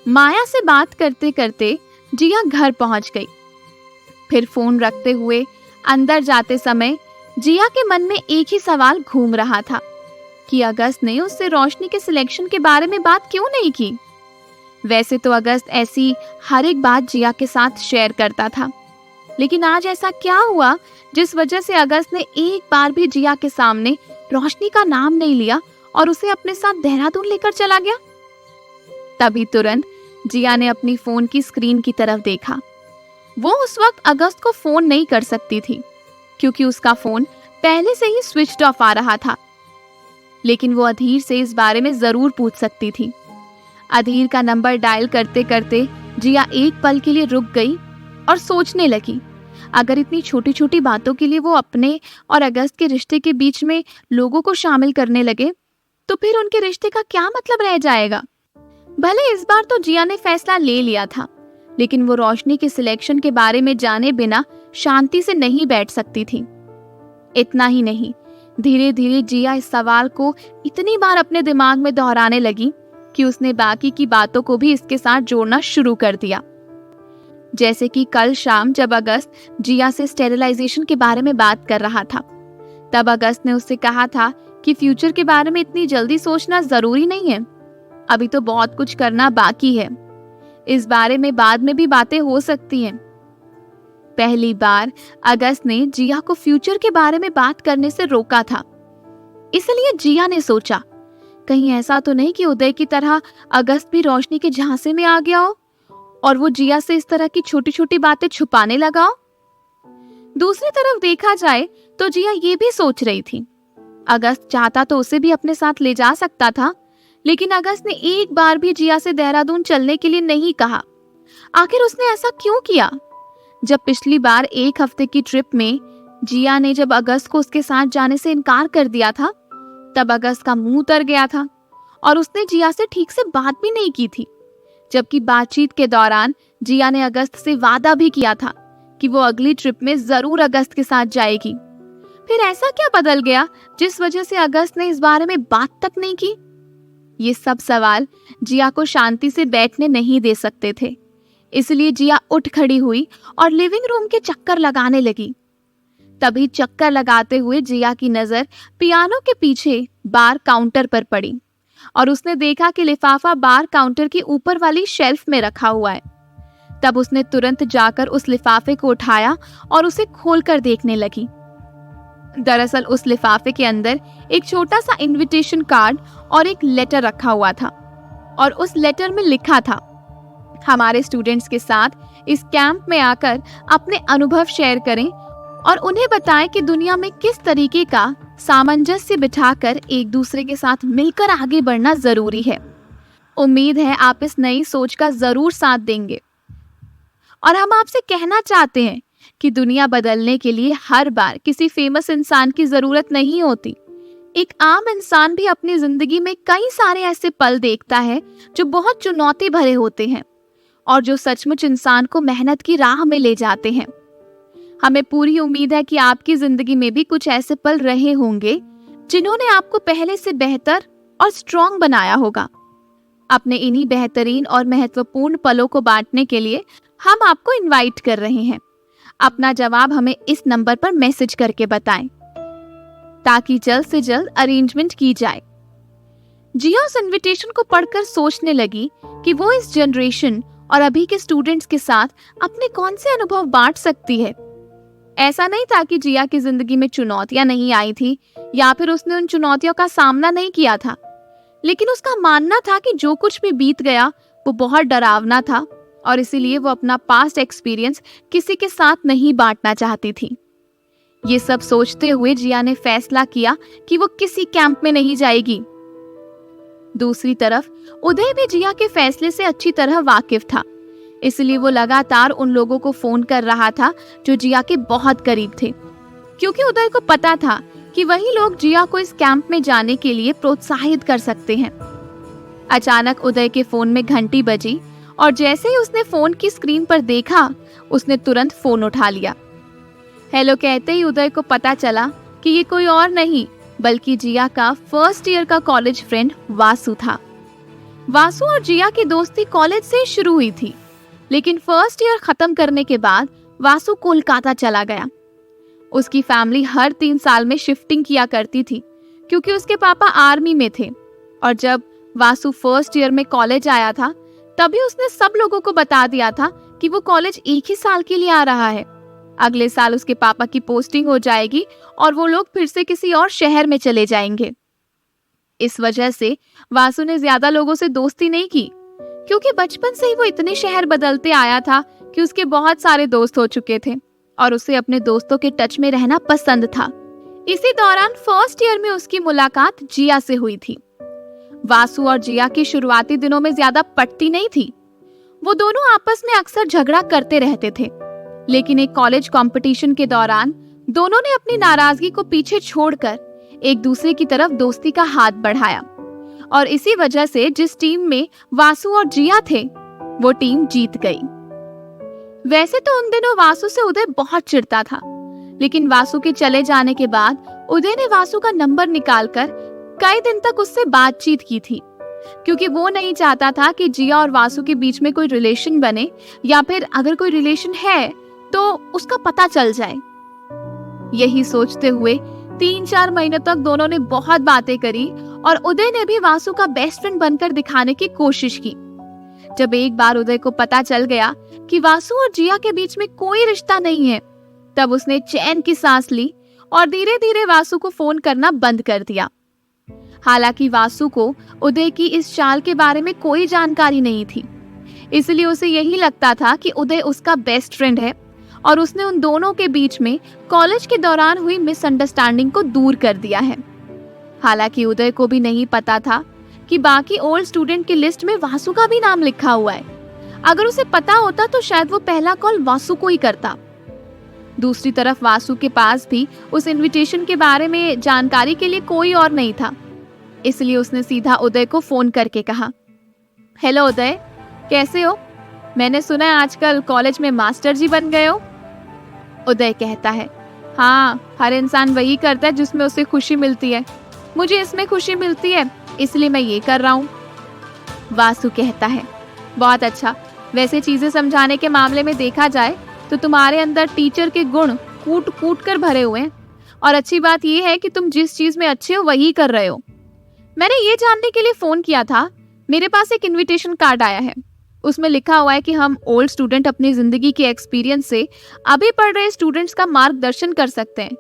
माया से बात करते करते जिया घर पहुंच गई। फिर फोन रखते हुए अंदर जाते समय जिया के मन में एक ही सवाल घूम रहा था कि अगस्त ने उससे रोशनी के सिलेक्शन के बारे में बात क्यों नहीं की। वैसे तो अगस्त ऐसी हर एक बात जिया के साथ शेयर करता था, लेकिन आज ऐसा क्या हुआ जिस वजह से अगस्त ने एक बार भी जिया के सामने रोशनी का नाम नहीं लिया और उसे अपने साथ देहरादून लेकर चला गया। तभी तुरंत जिया ने अपनी फोन की स्क्रीन की तरफ देखा। वो उस वक्त अगस्त को फोन नहीं कर सकती थी क्योंकि उसका फोन पहले से ही स्विच्ड ऑफ आ रहा था, लेकिन वो अधीर से इस बारे में जरूर पूछ सकती थी। अधीर का नंबर डायल करते करते जिया एक पल के लिए रुक गई और सोचने लगी, अगर इतनी छोटी छोटी बातों के लिए वो अपने और अगस्त के रिश्ते के बीच में लोगों को शामिल करने लगे तो फिर उनके रिश्ते का क्या मतलब रह जाएगा। भले इस बार तो जिया ने फैसला ले लिया था, लेकिन वो रोशनी के सिलेक्शन के बारे में जाने बिना शांति से नहीं बैठ सकती थी। इतना ही नहीं, धीरे धीरे जिया इस सवाल को इतनी बार अपने दिमाग में दोहराने लगी कि उसने बाकी की बातों को भी इसके साथ जोड़ना शुरू कर दिया। जैसे कि कल शाम जब अगस्त जिया से स्टेरिलाइजेशन के बारे में बात कर रहा था, तब अगस्त ने उससे कहा था कि फ्यूचर के बारे में इतनी जल्दी सोचना जरूरी नहीं है, अभी तो बहुत कुछ करना बाकी है, इस बारे में बाद में भी बातें हो सकती हैं। पहली बार अगस्त ने जिया को फ्यूचर के बारे में बात करने से रोका था। इसलिए जिया ने सोचा, कहीं ऐसा तो नहीं कि उदय की तरह अगस्त भी रोशनी के झांसे में आ गया हो और वो जिया से इस तरह की छोटी छोटी बातें छुपाने लगा हो। दूसरी तरफ देखा जाए तो जिया ये भी सोच रही थी, अगस्त चाहता तो उसे भी अपने साथ ले जा सकता था, लेकिन अगस्त ने एक बार भी जिया से देहरादून चलने के लिए नहीं कहा। आखिर उसने ऐसा क्यों किया? जब पिछली बार एक हफ्ते की ट्रिप में जिया ने जब अगस्त को उसके साथ जाने से इनकार कर दिया था, तब अगस्त का मुंह उतर गया था और उसने जिया से ठीक से बात भी नहीं की थी, जबकि बातचीत के दौरान जिया ने अगस्त से वादा भी किया था कि वो अगली ट्रिप में जरूर अगस्त के साथ जाएगी। फिर ऐसा क्या बदल गया जिस वजह से अगस्त ने इस बारे में बात तक नहीं की? ये सब सवाल जिया को शांति से बैठने नहीं दे सकते थे। इसलिए जिया उठ खड़ी हुई और लिविंग रूम के चक्कर लगाने लगी। तभी चक्कर लगाते हुए जिया की नजर पियानो के पीछे बार काउंटर पर पड़ी और उसने देखा कि लिफाफा बार काउंटर की ऊपर वाली शेल्फ में रखा हुआ है। तब उसने तुरंत जाकर उस लिफाफे को उठाया और उसे खोलकर देखने लगी। दरअसल उस लिफाफे के अंदर एक छोटा सा इनविटेशन कार्ड और एक लेटर रखा हुआ था और उस लेटर में लिखा था, हमारे स्टूडेंट्स के साथ इस कैंप में आकर अपने अनुभव शेयर करें और उन्हें बताएं कि दुनिया में किस तरीके का सामंजस्य बिठाकर एक दूसरे के साथ मिलकर आगे बढ़ना जरूरी है। उम्मीद है आप इस नई सोच का जरूर साथ देंगे और हम आपसे कहना चाहते हैं कि दुनिया बदलने के लिए हर बार किसी फेमस इंसान की जरूरत नहीं होती। एक आम इंसान भी अपनी जिंदगी में कई सारे ऐसे पल देखता है जो बहुत चुनौती भरे होते हैं और जो सचमुच इंसान को मेहनत की राह में ले जाते हैं। हमें पूरी उम्मीद है कि आपकी जिंदगी में भी कुछ ऐसे पल रहे होंगे जिन्होंने आपको पहले से बेहतर और स्ट्रॉन्ग बनाया होगा। अपने इन्हीं बेहतरीन और महत्वपूर्ण पलों को बांटने के लिए हम आपको इनवाइट कर रहे हैं। अपना जवाब हमें इस नंबर पर मैसेज करके बताएं ताकि जल्द से जल्द अरेंजमेंट की जाए। जिया उस इनविटेशन को पढ़कर सोचने लगी कि वो इस जनरेशन और अभी के स्टूडेंट्स के साथ अपने कौन से अनुभव बांट सकती है। ऐसा नहीं था कि जिया की जिंदगी में चुनौतियां नहीं आई थी या फिर उसने उन चुनौतियों का सामना नहीं किया था, लेकिन उसका मानना था कि जो कुछ भी बीत गया वो बहुत डरावना था और इसीलिए वो अपना पास्ट एक्सपीरियंस किसी के साथ नहीं बांटना चाहती थी। ये सब सोचते हुए जिया ने फैसला किया कि वो किसी कैंप में नहीं जाएगी। दूसरी तरफ उदय भी जिया के फैसले से अच्छी तरह वाकिफ था, इसलिए वो लगातार उन लोगों को फोन कर रहा था जो जिया के बहुत करीब थे, क्योंकि उदय को पता था कि वही लोग जिया को इस कैंप में जाने के लिए प्रोत्साहित कर सकते हैं। अचानक उदय के फोन में घंटी बजी और जैसे ही उसने फोन की स्क्रीन पर देखा, उसने तुरंत फोन उठा लिया। हेलो कहते ही उदय को पता चला कि ये कोई और नहीं बल्कि जिया का फर्स्ट ईयर का कॉलेज फ्रेंड वासु था। वासु और जिया की दोस्ती कॉलेज से शुरू हुई थी, लेकिन फर्स्ट ईयर खत्म करने के बाद वासु कोलकाता चला गया। उसकी फैमिली हर 3 साल में शिफ्टिंग किया करती थी क्योंकि उसके पापा आर्मी में थे। और जब वासु फर्स्ट ईयर में कॉलेज आया था, तभी उसने सब लोगों को बता दिया था कि वो कॉलेज एक ही साल के लिए आ रहा है। अगले साल उसके पापा की पोस्टिंग हो जाएगी और वो लोग फिर से किसी और शहर में चले जाएंगे। इस वजह से वासु ने ज्यादा लोगों से दोस्ती नहीं की, क्योंकि बचपन से ही वो इतने शहर बदलते आया था कि उसके बहुत सारे दोस्त हो चुके थे और उसे अपने दोस्तों के टच में रहना पसंद था। इसी दौरान फर्स्ट ईयर में उसकी मुलाकात जिया से हुई थी। वासु और जिया की शुरुआती दिनों में ज्यादा पटती नहीं थी। वो दोनों आपस में अक्सर झगड़ा करते रहते थे, लेकिन एक कॉलेज कंपटीशन के दौरान दोनों ने अपनी नाराजगी को पीछे छोड़कर एक दूसरे की तरफ दोस्ती का हाथ बढ़ाया और इसी वजह से जिस टीम में वासु और जिया थे, वो टीम जीत गई। वैसे तो उन दिनों वासु से उदय बहुत चिढ़ता था, लेकिन वासु के चले जाने के बाद उदय ने वासु का नंबर निकालकर कई दिन तक उससे बातचीत की थी, क्योंकि वो नहीं चाहता था कि जिया और वासु के बीच में कोई रिलेशन बने, या फिर अगर कोई रिलेशन है तो उसका पता चल जाए। यही सोचते हुए 3-4 महीने तक दोनों ने बहुत बातें करी और उदय ने भी वासु का बेस्ट फ्रेंड बनकर दिखाने की कोशिश की। जब एक बार उदय को पता चल गया कि वासु और जिया के बीच में कोई रिश्ता नहीं है, तब उसने चैन की सांस ली और धीरे धीरे वासु को फोन करना बंद कर दिया। हालांकि वासु को उदय की इस चाल के बारे में कोई जानकारी नहीं थी, इसलिए उसे यही लगता था कि उदय उसका बेस्ट फ्रेंड है और उसने उन दोनों के बीच में कॉलेज के दौरान हुई मिसअंडरस्टैंडिंग को दूर कर दिया है। हालांकि उदय को भी नहीं पता था कि बाकी ओल्ड स्टूडेंट की लिस्ट में वासु का भी नाम लिखा हुआ है। अगर उसे पता होता तो शायद वो पहला कॉल वासु को ही करता। दूसरी तरफ वासु के पास भी उस इनविटेशन के बारे में जानकारी के लिए कोई और नहीं था, इसलिए उसने सीधा उदय को फोन करके कहा, हेलो उदय, कैसे हो? मैंने सुना है आजकल कॉलेज में मास्टर जी बन गए हो। उदय कहता है, हाँ, हर इंसान वही करता है जिसमें उसे खुशी मिलती है। मुझे इसमें खुशी मिलती है, इसलिए मैं ये कर रहा हूँ। वासु कहता है, बहुत अच्छा। वैसे चीजें समझाने के मामले में देखा जाए तो तुम्हारे अंदर टीचर के गुण कूट कूट कर भरे हुए हैं, और अच्छी बात यह है कि तुम जिस चीज में अच्छे हो वही कर रहे हो। मैंने ये जानने के लिए फोन किया था, मेरे पास एक इनविटेशन कार्ड आया है। उसमें लिखा हुआ है कि हम ओल्ड स्टूडेंट अपनी जिंदगी के एक्सपीरियंस से अभी पढ़ रहे स्टूडेंट्स का मार्गदर्शन कर सकते हैं।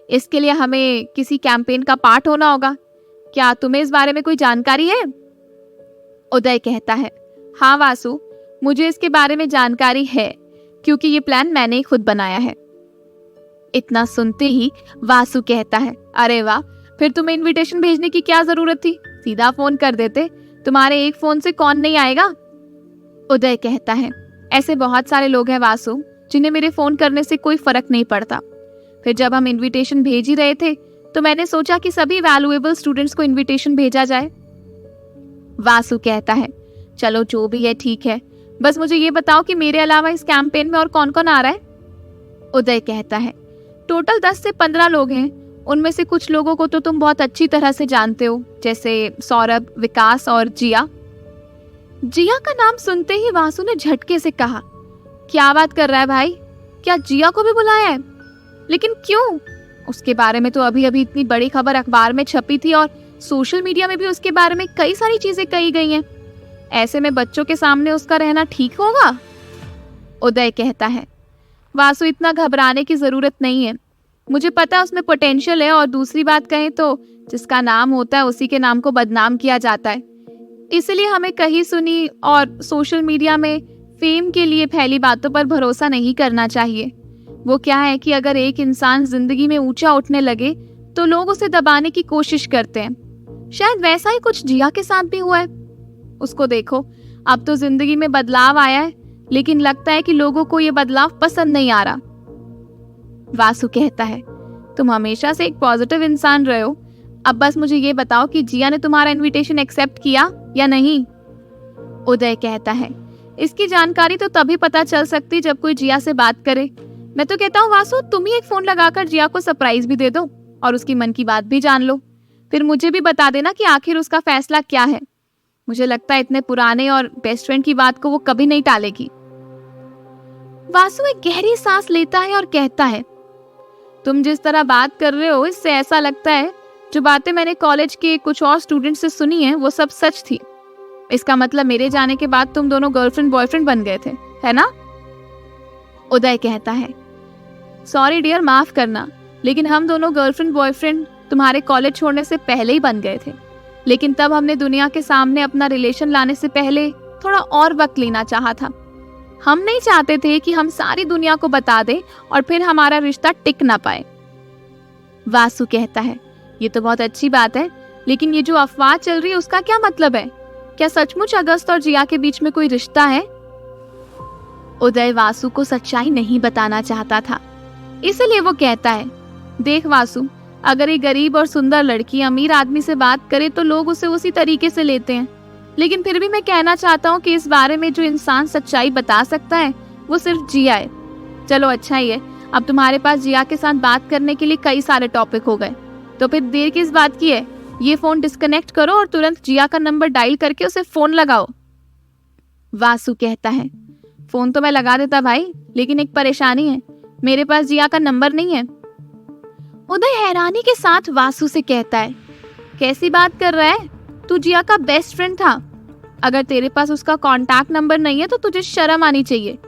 इसके लिए हमें किसी कैंपेन का पार्ट होना होगा। क्या तुम्हें इस बारे में कोई जानकारी है? उदय कहता है, हाँ वासु, मुझे इसके बारे में जानकारी है, क्योंकि ये प्लान मैंने ही खुद बनाया है। इतना सुनते ही वासु कहता है, अरे वाह, फिर तुम्हें इनविटेशन भेजने की क्या जरूरत थी? सीधा फोन कर देते, तुम्हारे एक फोन से कौन नहीं आएगा। उदय कहता है, ऐसे बहुत सारे लोग हैं वासु, जिन्हें मेरे फोन करने से कोई फर्क नहीं पड़ता। फिर जब हम इनविटेशन भेज ही रहे थे तो मैंने सोचा कि सभी वैल्यूएबल स्टूडेंट्स को इनविटेशन भेजा जाए। वासु कहता है, चलो जो भी है ठीक है, बस मुझे ये बताओ कि मेरे अलावा इस कैंपेन में और कौन कौन आ रहा है। उदय कहता है, टोटल 10 से 15 लोग हैं। उनमें से कुछ लोगों को तो तुम बहुत अच्छी तरह से जानते हो, जैसे सौरभ, विकास और जिया। जिया का नाम सुनते ही वासु ने झटके से कहा, क्या बात कर रहा है भाई? क्या जिया को भी बुलाया है? लेकिन क्यों? उसके बारे में तो अभी अभी इतनी बड़ी खबर अखबार में छपी थी और सोशल मीडिया में भी उसके बारे में कई सारी चीजें कही गई हैं। ऐसे में बच्चों के सामने उसका रहना ठीक होगा? उदय कहता है, वासु, इतना घबराने की जरूरत नहीं है। मुझे पता है उसमें पोटेंशियल है, और दूसरी बात कहें तो जिसका नाम होता है उसी के नाम को बदनाम किया जाता है। इसलिए हमें कही सुनी और सोशल मीडिया में फेम के लिए फैली बातों पर भरोसा नहीं करना चाहिए। वो क्या है कि अगर एक इंसान जिंदगी में ऊंचा उठने लगे तो लोग उसे दबाने की कोशिश करते हैं। शायद वैसा ही कुछ जिया के साथ भी हुआ है। उसको देखो, अब तो जिंदगी में बदलाव आया है, लेकिन लगता है कि लोगों को ये बदलाव पसंद नहीं आ रहा। वासु कहता है, तुम हमेशा से एक पॉजिटिव इंसान रहे हो। अब बस मुझे ये बताओ कि जिया ने तुम्हारा इनविटेशन एक्सेप्ट किया या नहीं। उदय कहता है, इसकी जानकारी तो तभी पता चल सकती जब कोई जिया से बात करे। मैं तो कहता हूँ वासु, तुम ही एक फोन लगाकर जिया को सरप्राइज भी दे दो और उसकी मन की बात भी जान लो। फिर मुझे भी बता देना कि आखिर उसका फैसला क्या है। मुझे लगता है इतने पुराने और बेस्ट फ्रेंड की बात को वो कभी नहीं टालेगी। वासु एक गहरी सांस लेता है और कहता है, तुम जिस तरह बात कर रहे हो इससे ऐसा लगता है जो बातें मैंने कॉलेज के कुछ और स्टूडेंट से सुनी है वो सब सच थी। इसका मतलब मेरे जाने के बाद तुम दोनों गर्लफ्रेंड बॉयफ्रेंड बन गए थे, है ना? उदय कहता है, सॉरी डियर, माफ करना, लेकिन हम दोनों गर्लफ्रेंड बॉयफ्रेंड तुम्हारे कॉलेज छोड़ने से पहले ही बन गए थे। लेकिन तब हमने दुनिया के सामने अपना रिलेशन लाने से पहले थोड़ा और वक्त लेना चाहा था। हम नहीं चाहते थे कि हम सारी दुनिया को बता दें और फिर हमारा रिश्ता टिक ना पाए। वासु कहता है, ये तो बहुत अच्छी बात है, लेकिन ये जो अफवाह चल रही है उसका क्या मतलब है? क्या सचमुच अगस्त और जिया के बीच में कोई रिश्ता है? उदय वासु को सच्चाई नहीं बताना चाहता था, इसलिए वो कहता है, देख वासु, अगर एक गरीब और सुंदर लड़की अमीर आदमी से बात करे तो लोग उसे उसी तरीके से लेते हैं, लेकिन फिर भी मैं कहना चाहता हूँ कि इस बारे में जो इंसान सच्चाई बता सकता है वो सिर्फ जिया है। चलो अच्छा ही है, अब तुम्हारे पास जिया के साथ बात करने के लिए कई सारे टॉपिक हो गए, तो फिर देर किस बात की है? ये फोन डिस्कनेक्ट करो और तुरंत जिया का नंबर डायल करके उसे फोन लगाओ। वासु कहता है, फोन तो मैं लगा देता भाई, लेकिन एक परेशानी है, मेरे पास जिया का नंबर नहीं है। उदय हैरानी के साथ वासु से कहता है, कैसी बात कर रहा है? तू जिया का बेस्ट फ्रेंड था। अगर तेरे पास उसका कांटेक्ट नंबर नहीं है तो तुझे शर्म आनी चाहिए।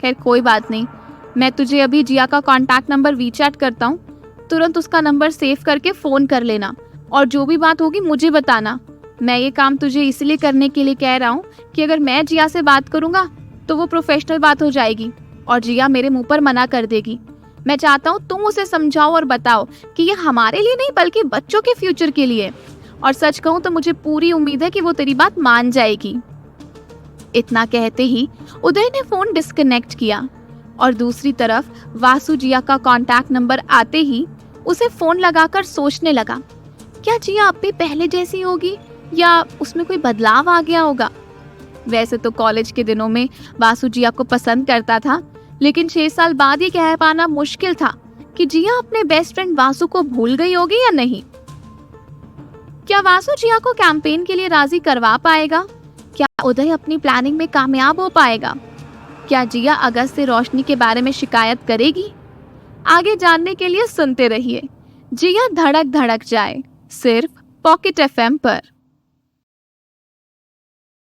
खैर कोई बात नहीं, मैं तुझे अभी जिया का कांटेक्ट नंबर वीचैट करता हूँ, तुरंत उसका नंबर सेव करके फोन कर लेना और जो भी बात होगी मुझे बताना। मैं ये काम तुझे इसलिए करने के लिए कह रहा हूँ कि अगर मैं जिया से बात करूंगा तो वो प्रोफेशनल बात हो जाएगी और जिया मेरे मुंह पर मना कर देगी। मैं चाहता हूँ तुम उसे समझाओ और बताओ कि ये हमारे लिए नहीं बल्कि बच्चों के फ्यूचर के लिए, और सच कहूँ तो मुझे पूरी उम्मीद है कि वो तेरी बात मान जाएगी। इतना कहते ही उदय ने फोन डिस्कनेक्ट किया और दूसरी तरफ वासु जिया का कांटेक्ट नंबर आते ही उसे फोन लगाकर सोचने लगा, क्या जिया अब भी पहले जैसी होगी या उसमें कोई बदलाव आ गया होगा? वैसे तो कॉलेज के दिनों में वासु जिया को पसंद करता था, लेकिन 6 साल बाद ये कह पाना मुश्किल था कि जिया अपने बेस्ट फ्रेंड वासु को भूल गई होगी या नहीं। क्या वासु जिया को कैंपेन के लिए राजी करवा पाएगा? क्या उदय अपनी प्लानिंग में कामयाब हो पाएगा? क्या जिया अगस्त से रोशनी के बारे में शिकायत करेगी? आगे जानने के लिए सुनते रहिए जिया धड़क धड़क जाए, सिर्फ पॉकेट FM पर।